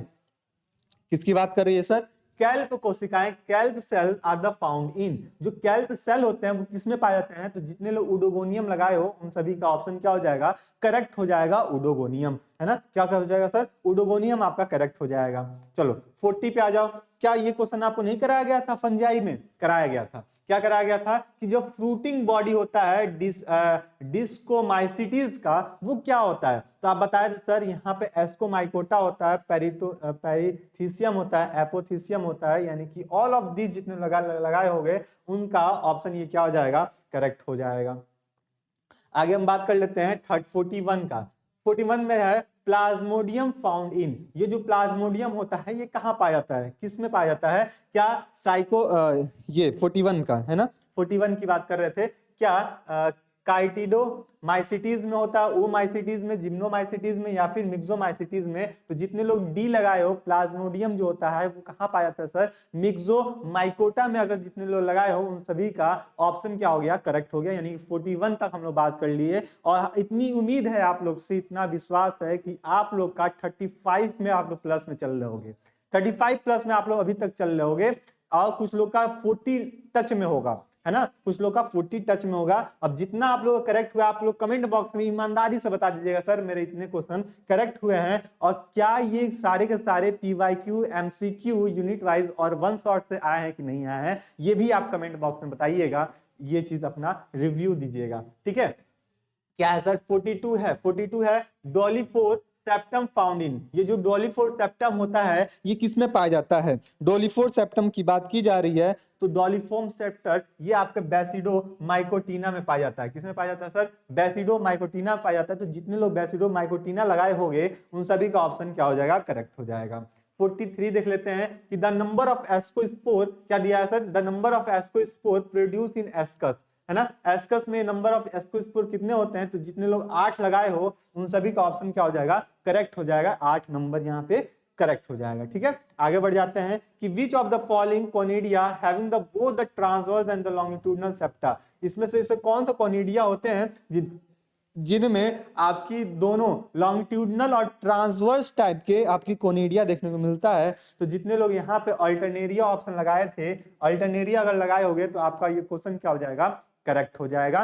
किसकी बात कर रही है सर? कैल्प कोशिकाएं, kelp cell are the found in. जो कैल्प सेल होते हैं वो किसमें पाए जाते हैं? तो जितने लोग उडोगोनियम लगाए हो उन सभी का ऑप्शन क्या हो जाएगा? करेक्ट हो जाएगा उडोगोनियम, है ना। क्या हो जाएगा सर? उडोगोनियम आपका करेक्ट हो जाएगा। चलो 40 पे आ जाओ। क्या ये क्वेश्चन आपको नहीं कराया गया था? फंजाई में कराया गया था। क्या कराया गया था कि जो फ्रूटिंग बॉडी होता है डिस्कोमाइसिटीज का वो क्या होता है? तो आप बताए थे सर यहाँ पे एस्कोमाइकोटा होता है, पेरिथीसियम होता है, एपोथीसियम होता है, यानी कि ऑल ऑफ दीज जितने लगाए होंगे उनका ऑप्शन ये क्या हो जाएगा? करेक्ट हो जाएगा। आगे हम बात कर लेते हैं 41 का। 41 में है प्लाज्मोडियम फाउंड इन। ये जो प्लाज्मोडियम होता है ये कहाँ पाया जाता है, किस में पाया जाता है? क्या ये 41 का है ना, 41 की बात कर रहे थे। क्या काइटिडोमाइसिटीज में होता है, ओमाइसिटीज में, जिम्नोमाइसिटीज में या फिर मिक्सोमाइसिटीज में? तो जितने लोग डी लगाए हो, प्लाज्मोडियम जो होता है वो कहाँ पाया जाता है सर? मिक्सोमाइकोटा में। अगर जितने लोग लगाए हो उन सभी का ऑप्शन क्या हो गया? करेक्ट हो गया। यानी कि 41 तक हम लोग बात कर लिए और इतनी उम्मीद है आप लोग से, इतना विश्वास है कि आप लोग का 35 में आप लोग प्लस में चल रहे होगे, 35 प्लस में आप लोग अभी तक चल रहे होगे और कुछ लोग का 40 टच में होगा, है ना, कुछ लोग का 40 टच में होगा। अब जितना आप लोग करेक्ट हुआ आप लोग कमेंट बॉक्स में ईमानदारी से बता दीजिएगा सर मेरे इतने क्वेश्चन करेक्ट हुए हैं। और क्या ये सारे के सारे PYQ MCQ यूनिट वाइज और वन शॉट से आए हैं कि नहीं आए हैं, ये भी आप कमेंट बॉक्स में बताइएगा। ये चीज अपना रिव्यू दीजिएगा, ठीक है। क्या है सर? 42 है। 42 है डोलिफोर सेप्टम फाउंड इन। ये जो डोलिफोर सेप्टम होता है ये किस में पाया जाता है? डोलिफोर सेप्टम की बात की जा रही है तो डोलिफोर्म सेप्टर ये आपके बेसिडो माइकोटीना में पाया जाता है। किस में पाया जाता है सर? बेसिडो माइकोटीना पाया जाता है। तो जितने लोग बेसिडो माइकोटीना लगाए होंगे उन सभी का ऑप्शन क्या हो जाएगा? करेक्ट हो जाएगा। 43 देख लेते हैं कि द नंबर ऑफ एस्कोस्पोर क्या दिया है sir? The number of ascospore produce in ascus, है ना। एस्कस में नंबर ऑफ एस्कोस्पोर कितने होते हैं? तो जितने लोग 8 लगाए हो उन सभी का ऑप्शन क्या हो जाएगा? करेक्ट हो जाएगा। 8 नंबर यहाँ पे करेक्ट हो जाएगा, ठीक है। आगे बढ़ जाते हैं कि which of the following conidia having the both the transverse and the longitudinal septa. इसमें से कौन सा कोनिडिया होते हैं जिनमें आपकी दोनों लॉन्गिट्यूडिनल और ट्रांसवर्स टाइप के आपकी कोनिडिया देखने को मिलता है? तो जितने लोग यहाँ पे अल्टरनेरिया ऑप्शन लगाए थे, अल्टरनेरिया अगर लगाए होंगे तो आपका ये क्वेश्चन क्या हो जाएगा? करेक्ट हो जाएगा।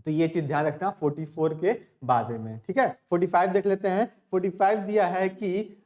तो ये चीज ध्यान रखना 44 के बारे में, ठीक है। 45 देख लेते हैं। 45 दिया है कि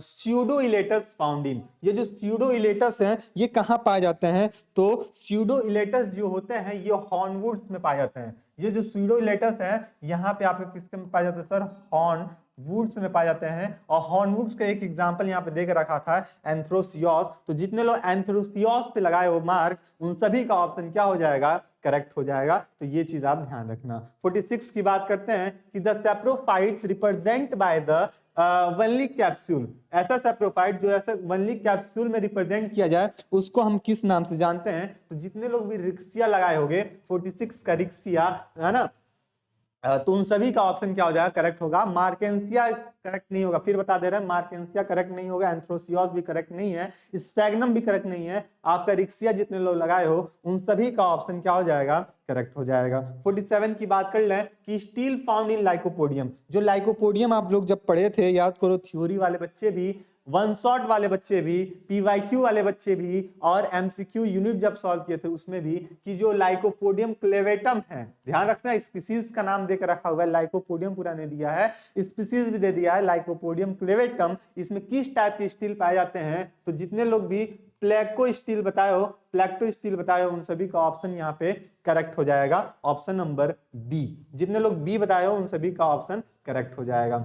स्यूडो इलेटस फाउंड इन, ये जो स्यूडो इलेटस हैं ये कहाँ पाए जाते हैं? तो स्यूडो इलेटस जो होते हैं ये हॉर्नवुड्स में पाए जाते हैं। ये जो स्यूडो इलेटस है यहाँ पे आपके किसके में पाए जाते हैं सर? हॉर्न वुड्स में पाए जाते हैं। और हॉर्नवुड्स का एक एग्जांपल यहाँ पे देख रखा था एंथ्रोसियोस। तो जितने लोग एंथ्रोसियोस पे लगाए हो मार्क, उन सभी का ऑप्शन क्या हो जाएगा? करेक्ट हो जाएगा। तो ये चीज आप ध्यान रखना। 46 की बात करते हैं कि the saprophytes represent by the only capsule. ऐसा सैप्रोफाइट जो ऐसा वनली कैप्सूल में रिप्रेजेंट किया जाए उसको हम किस नाम से जानते हैं? तो जितने लोग भी रिक्सिया लगाए होंगे, 46 का रिक्सिया है ना, तो उन सभी का ऑप्शन क्या हो जाएगा? करेक्ट होगा। मार्केंसिया करेक्ट नहीं होगा, फिर बता दे रहे हैं, मार्केंसिया करेक्ट नहीं होगा, एंथ्रोसियोस भी करेक्ट नहीं है, स्पैग्नम भी करेक्ट नहीं है। आपका रिक्सिया जितने लोग लगाए हो उन सभी का ऑप्शन क्या हो जाएगा? करेक्ट हो जाएगा। 47 की बात कर लें कि स्टील फाउंड इन लाइकोपोडियम। जो लाइकोपोडियम आप लोग जब पढ़े थे, याद करो, थ्योरी वाले बच्चे भी, वन शॉट वाले बच्चे भी, पीवाईक्यू वाले बच्चे भी, और एमसीक्यू यूनिट जब सॉल्व किए थे उसमें भी, कि जो लाइकोपोडियम क्लेवेटम है, ध्यान रखना स्पीसीज का नाम देकर रखा हुआ है, लाइकोपोडियम पूरा नहीं दिया है, स्पीसीज भी दे दिया है, लाइकोपोडियम क्लेवेटम। इसमें किस टाइप के स्टील पाए जाते हैं? तो जितने लोग भी प्लेको स्टील बताए हो, प्लेक्टो स्टील बताए हो, उन सभी का ऑप्शन यहाँ पे करेक्ट हो जाएगा, ऑप्शन नंबर बी। जितने लोग बी बताए हो उन सभी का ऑप्शन करेक्ट हो जाएगा।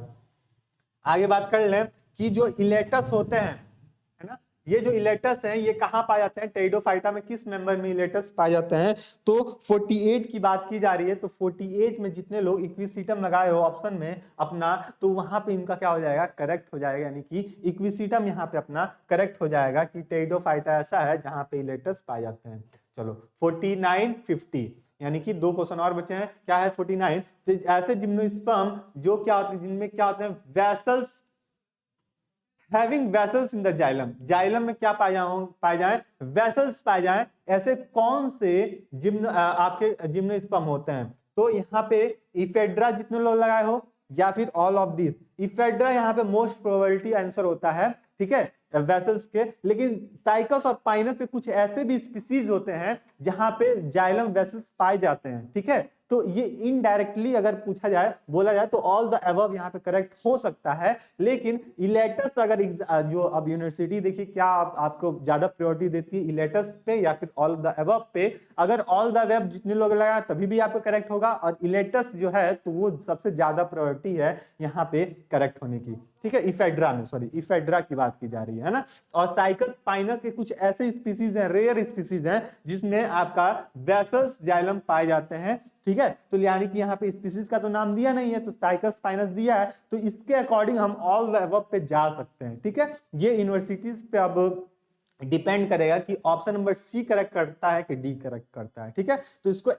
आगे बात कर लें कि जो इलेटस होते हैं, है ना, ये जो इलेटस हैं ये कहाँ पाए जाते हैं? टेरिडोफाइटा में किस मेंबर में इलेटस पाए जाते हैं? तो 48 की बात की जा रही है। तो 48 में जितने लोग इक्विसिटम लगाए हो ऑप्शन में अपना, तो वहां पे इनका क्या हो जाएगा? करेक्ट हो जाएगा, यानी कि इक्विसिटम यहाँ पे अपना करेक्ट हो जाएगा कि टेरिडोफाइटा ऐसा है जहां पे इलेटस पाए जाते हैं। चलो 49, 50, यानी कि 2 क्वेश्चन और बचे हैं। क्या है 49? तो ऐसे जिम्नोस्पर्म जो क्या होते हैं, जिनमें क्या होते हैं? Vessels, having vessels in the xylem. Xylem में क्या पाए जाए? वेसल्स पाए जाए। ऐसे कौन से आपके जिम्नोस्पर्म होते हैं? तो यहाँ पे इफेड्रा जितने लोग लगाए हो, या फिर ऑल ऑफ दिस। इफेड्रा यहाँ पे मोस्ट प्रोबेबिलिटी आंसर होता है, ठीक है, वेसल्स के। लेकिन साइकस और पाइनस के कुछ ऐसे भी स्पीसीज होते हैं जहां पे जाइलम वेसल्स पाए जाते हैं, ठीक है। तो ये इनडायरेक्टली अगर पूछा जाए, बोला जाए, तो ऑल द अबव यहाँ पे करेक्ट हो सकता है। लेकिन इलेटस अगर जो अब यूनिवर्सिटी देखिए क्या आपको ज्यादा प्रायोरिटी देती है, इलेटस पे या फिर ऑल द अबव पे? अगर ऑल द अबव जितने लोग लगाए तभी भी आपको करेक्ट होगा, और इलेटस जो है तो वो सबसे ज्यादा प्रायोरिटी है यहाँ पे करेक्ट होने की, ठीक है। इफेड्रा में, सॉरी, इफेड्रा की बात की जा रही है ना। और साइकस पाइनस के कुछ ऐसे स्पीसीज हैं, रेयर स्पीसीज हैं, जिसमें आपका वेसल्स जाइलम पाए जाते हैं, ठीक है। तो यानी कि यहाँ पे स्पीसीज का तो नाम दिया नहीं है, तो साइकस पाइनस दिया है, तो इसके अकॉर्डिंग हम ऑल द अबव पे जा सकते हैं, ठीक है। ये यूनिवर्सिटीज पे अब डिपेंड करेगा कि ऑप्शन नंबर सी करेक्ट करता है कि डी करेक्ट करता है, ठीक है। तो इसको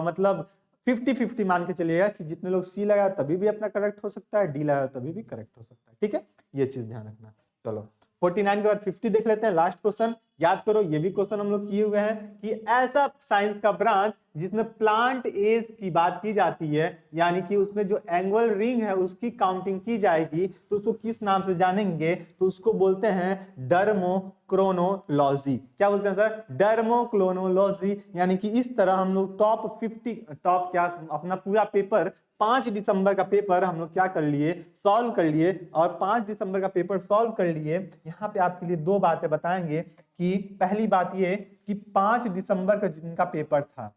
मतलब 50-50 मान के चलिएगा कि जितने लोग सी लगाए तभी भी अपना करेक्ट हो सकता है, डी लगाए तभी भी करेक्ट हो सकता है, ठीक है। ये चीज ध्यान रखना। चलो 49 के बाद 50 देख लेते हैं, लास्ट क्वेश्चन। याद करो ये भी क्वेश्चन हम लोग किए हुए हैं कि ऐसा साइंस का ब्रांच जिसमें प्लांट एज की बात की जाती है, यानी कि उसमें जो एंगुलर रिंग है उसकी काउंटिंग की जाएगी, तो उसको किस नाम से जानेंगे? तो उसको बोलते हैं डर्मोक्रोनोलॉजी। क्या बोलते हैं सर? डर्मोक्रोनोलॉजी। यानी कि इस तरह हम लोग टॉप क्या अपना पूरा पेपर 5 दिसंबर का पेपर हम लोग क्या कर लिए? सॉल्व कर लिए। और 5 दिसंबर का पेपर सॉल्व कर लिए। यहाँ पे आपके लिए 2 बातें बताएंगे कि पहली बात ये कि 5 दिसंबर का जिनका पेपर था,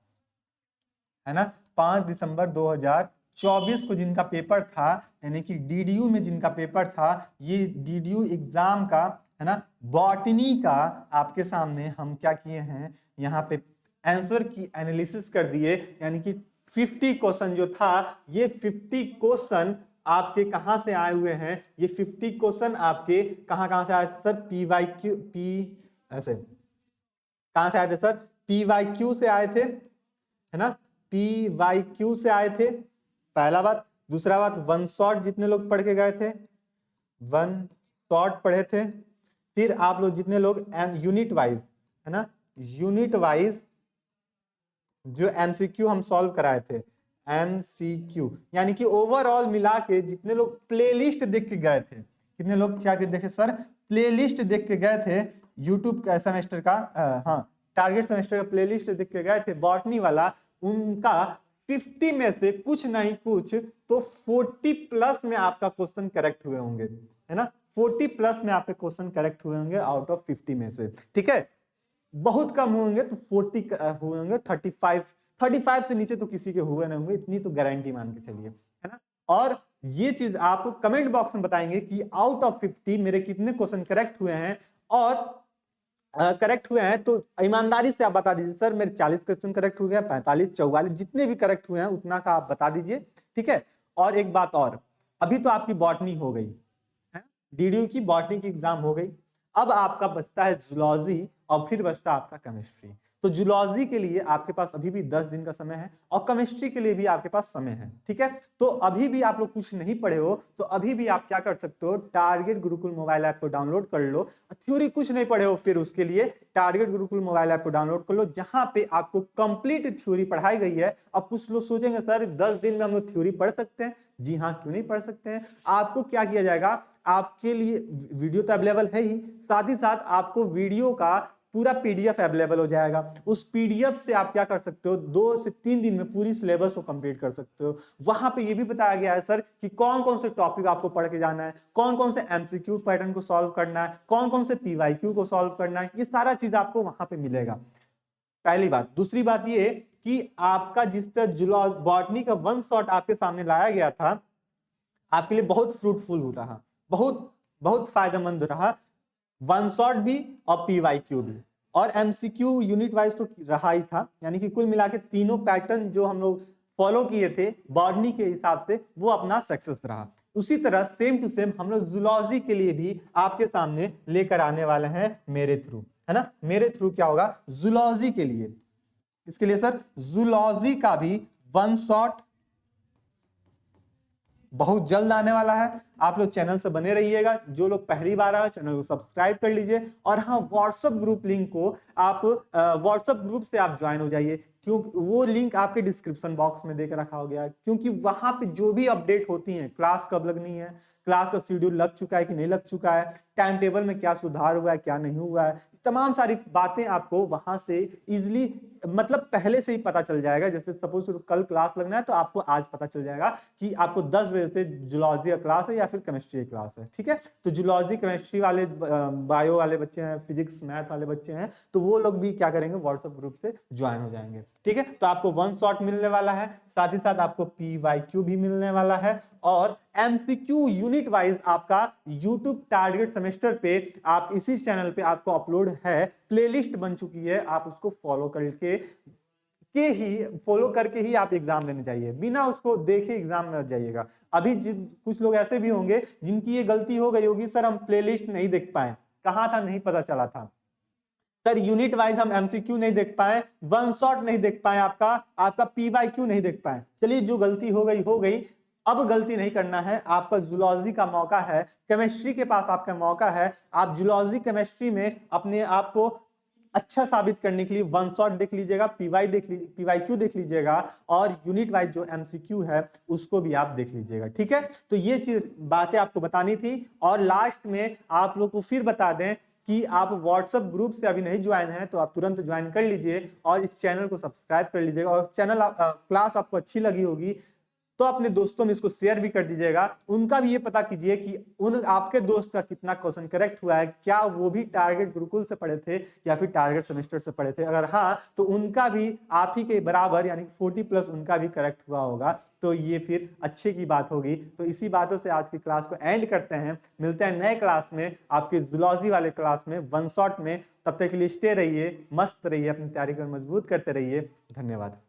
है ना, 5 दिसंबर 2024 को जिनका पेपर था, यानी कि डीडीयू में जिनका पेपर था, ये डीडीयू एग्जाम का, है ना, बॉटनी का आपके सामने हम क्या किए हैं, यहाँ पे आंसर की एनालिसिस कर दिए। यानी कि 50 क्वेश्चन जो था, ये 50 क्वेश्चन आपके कहां से आए हुए हैं? ये 50 क्वेश्चन आपके कहां से आए सर? पीवाईक्यू, ऐसे कहां से आए थे सर? पीवाईक्यू से आए थे, है ना, पीवाईक्यू से आए थे, पहला बात। दूसरा बात, वन शॉट जितने लोग पढ़ के गए थे, वन शॉट पढ़े थे। फिर आप लोग जितने लोग यूनिट वाइज, है ना, यूनिट वाइज जो एमसीक्यू हम सॉल्व कराए थे, एमसीक्यू, यानी कि ओवरऑल मिला के जितने लोग प्लेलिस्ट देख के गए थे, कितने लोग क्या देखे सर? प्लेलिस्ट देख के गए थे यूट्यूब का सेमेस्टर का, हाँ, टारगेट सेमेस्टर का प्लेलिस्ट देख के गए थे बॉटनी वाला, उनका 50 में से कुछ नहीं कुछ तो 40 प्लस में आपका क्वेश्चन करेक्ट हुए होंगे, है ना। 40 प्लस में आपके क्वेश्चन करेक्ट हुए होंगे आउट ऑफ 50 में से, ठीक है। बहुत कम होंगे तो 40 हुए होंगे, 35 से नीचे तो किसी के हुए नहीं होंगे, इतनी तो गारंटी मान के चलिए, है ना। और ये चीज आप कमेंट बॉक्स में बताएंगे कि आउट ऑफ 50 मेरे कितने क्वेश्चन करेक्ट हुए हैं, और करेक्ट हुए हैं तो ईमानदारी से आप बता दीजिए सर मेरे 40 क्वेश्चन करेक्ट हो गया, 45, 44 जितने भी करेक्ट हुए हैं उतना का आप बता दीजिए, ठीक है। और एक बात और, अभी तो आपकी बॉटनी हो गई है, डीडीयू की बॉटनी की एग्जाम हो गई, अब आपका बचता है जूलॉजी और फिर बचता आपका केमिस्ट्री। तो जूलॉजी के लिए आपके पास अभी भी 10 दिन का समय है और केमिस्ट्री के लिए भी आपके पास समय है, ठीक है। तो अभी भी आप लोग कुछ नहीं पढ़े हो तो अभी भी आप क्या कर सकते हो, टारगेट गुरुकुल मोबाइल ऐप को डाउनलोड कर लो। थ्योरी कुछ नहीं पढ़े हो फिर उसके लिए टारगेट गुरुकुल मोबाइल ऐप को डाउनलोड कर लो, जहां पे आपको कंप्लीट थ्योरी पढ़ाई गई है। अब कुछ लोग सोचेंगे सर 10 दिन में हम लोग थ्योरी पढ़ सकते हैं, जी हाँ, क्यों नहीं पढ़ सकते हैं। आपको क्या किया जाएगा, आपके लिए वीडियो तो अवेलेबल है ही, साथ ही साथ आपको वीडियो का पूरा पीडीएफ अवेलेबल हो जाएगा। उस पीडीएफ से आप क्या कर सकते हो, 2 से 3 दिन में पूरी सिलेबस को कंप्लीट कर सकते हो। वहां पे ये भी बताया गया है सर कि कौन कौन से टॉपिक आपको पढ़ के जाना है, कौन कौन से एमसीक्यू पैटर्न को सॉल्व करना है, कौन कौन से पीवाईक्यू को सॉल्व करना है, ये सारा चीज आपको वहां पे मिलेगा। पहली बात। दूसरी बात ये कि आपका जिस तरह बॉटनी का वन शॉट आपके सामने लाया गया था, आपके लिए बहुत फ्रूटफुल रहा, बहुत बहुत फायदेमंद रहा, वन शॉट भी और पीवाईक्यू भी, और एमसीक्यू यूनिट वाइज तो रहा ही था। यानी कि कुल मिला के तीनों पैटर्न जो हम लोग फॉलो किए थे बॉटनी के हिसाब से वो अपना सक्सेस रहा। उसी तरह सेम टू सेम हम लोग जूलॉजी के लिए भी आपके सामने लेकर आने वाले हैं मेरे थ्रू, है ना। मेरे थ्रू क्या होगा जूलॉजी के लिए, इसके लिए सर जूलॉजी का भी वन शॉट बहुत जल्द आने वाला है। आप लोग चैनल से बने रहिएगा, जो लोग पहली बार आए चैनल को सब्सक्राइब कर लीजिए, और हाँ व्हाट्सएप ग्रुप लिंक को आप व्हाट्सएप ग्रुप से आप ज्वाइन हो जाइए, क्योंकि वो लिंक आपके डिस्क्रिप्शन बॉक्स में देकर रखा हो गया है। क्योंकि वहां पे जो भी अपडेट होती है, क्लास कब लगनी है, क्लास का शेड्यूल लग चुका है कि नहीं लग चुका है, टाइम टेबल में क्या सुधार हुआ है क्या नहीं हुआ है, तमाम सारी बातें आपको वहां से इजिली मतलब पहले से ही पता चल जाएगा। जैसे सपोज कल क्लास लगना है तो आपको आज पता चल जाएगा कि आपको 10 बजे से जूलॉजी का क्लास है या फिर केमिस्ट्री की क्लास है, ठीक है। तो जूलॉजी केमिस्ट्री वाले, बायो वाले बच्चे हैं, फिजिक्स मैथ वाले बच्चे हैं, तो वो लोग भी क्या करेंगे व्हाट्सएप ग्रुप से ज्वाइन हो जाएंगे, ठीक है। तो आपको वन शॉट मिलने वाला है, साथ ही साथ आपको पीवाईक्यू भी मिलने वाला है, और एमसीक्यू यूनिट वाइज आपका यूट्यूब टारगेट सेमेस्टर पे आप इसी चैनल पे आपको अपलोड है, प्लेलिस्ट बन चुकी है, आप उसको फॉलो करके ही आप एग्जाम देने जाइए, बिना उसको देखे एग्जाम में जाइएगा। अभी कुछ लोग ऐसे भी होंगे जिनकी ये गलती हो गई होगी, सर हम प्लेलिस्ट नहीं देख पाए, कहा था नहीं पता चला था, सर यूनिट वाइज हम एमसीक्यू नहीं देख पाए, वन शॉट नहीं देख पाए, आपका पीवाईक्यू नहीं देख पाए। चलिए जो गलती हो गई हो गई, अब गलती नहीं करना है, आपका जूलॉजी का मौका है, केमिस्ट्री के पास आपका मौका है। आप जूलॉजी केमिस्ट्री में अपने आप को अच्छा साबित करने के लिए वन शॉट देख लीजिएगा, पीवाईक्यू देख लीजिएगा, और यूनिट वाइज जो एमसीक्यू है उसको भी आप देख लीजिएगा, ठीक है। तो ये चीज बातें आपको बतानी थी। और लास्ट में आप लोग को फिर बता दें कि आप व्हाट्सएप ग्रुप से अभी नहीं ज्वाइन है तो आप तुरंत ज्वाइन कर लीजिए और इस चैनल को सब्सक्राइब कर लीजिएगा। और क्लास आपको अच्छी लगी होगी तो अपने दोस्तों में इसको शेयर भी कर दीजिएगा, उनका भी ये पता कीजिए कि आपके दोस्त का कितना क्वेश्चन करेक्ट हुआ है, क्या वो भी टारगेट गुरुकुल से पढ़े थे या फिर टारगेट सेमेस्टर से पढ़े थे। अगर हाँ तो उनका भी आप ही के बराबर यानी 40 प्लस उनका भी करेक्ट हुआ होगा, तो ये फिर अच्छे की बात होगी। तो इसी बातों से आज की क्लास को एंड करते हैं, मिलते हैं नए क्लास में, आपके जूलॉजी वाले क्लास में, वन शॉट में। तब तक के लिए स्टे रहिए, मस्त रहिए, अपनी तैयारी को मजबूत करते रहिए। धन्यवाद।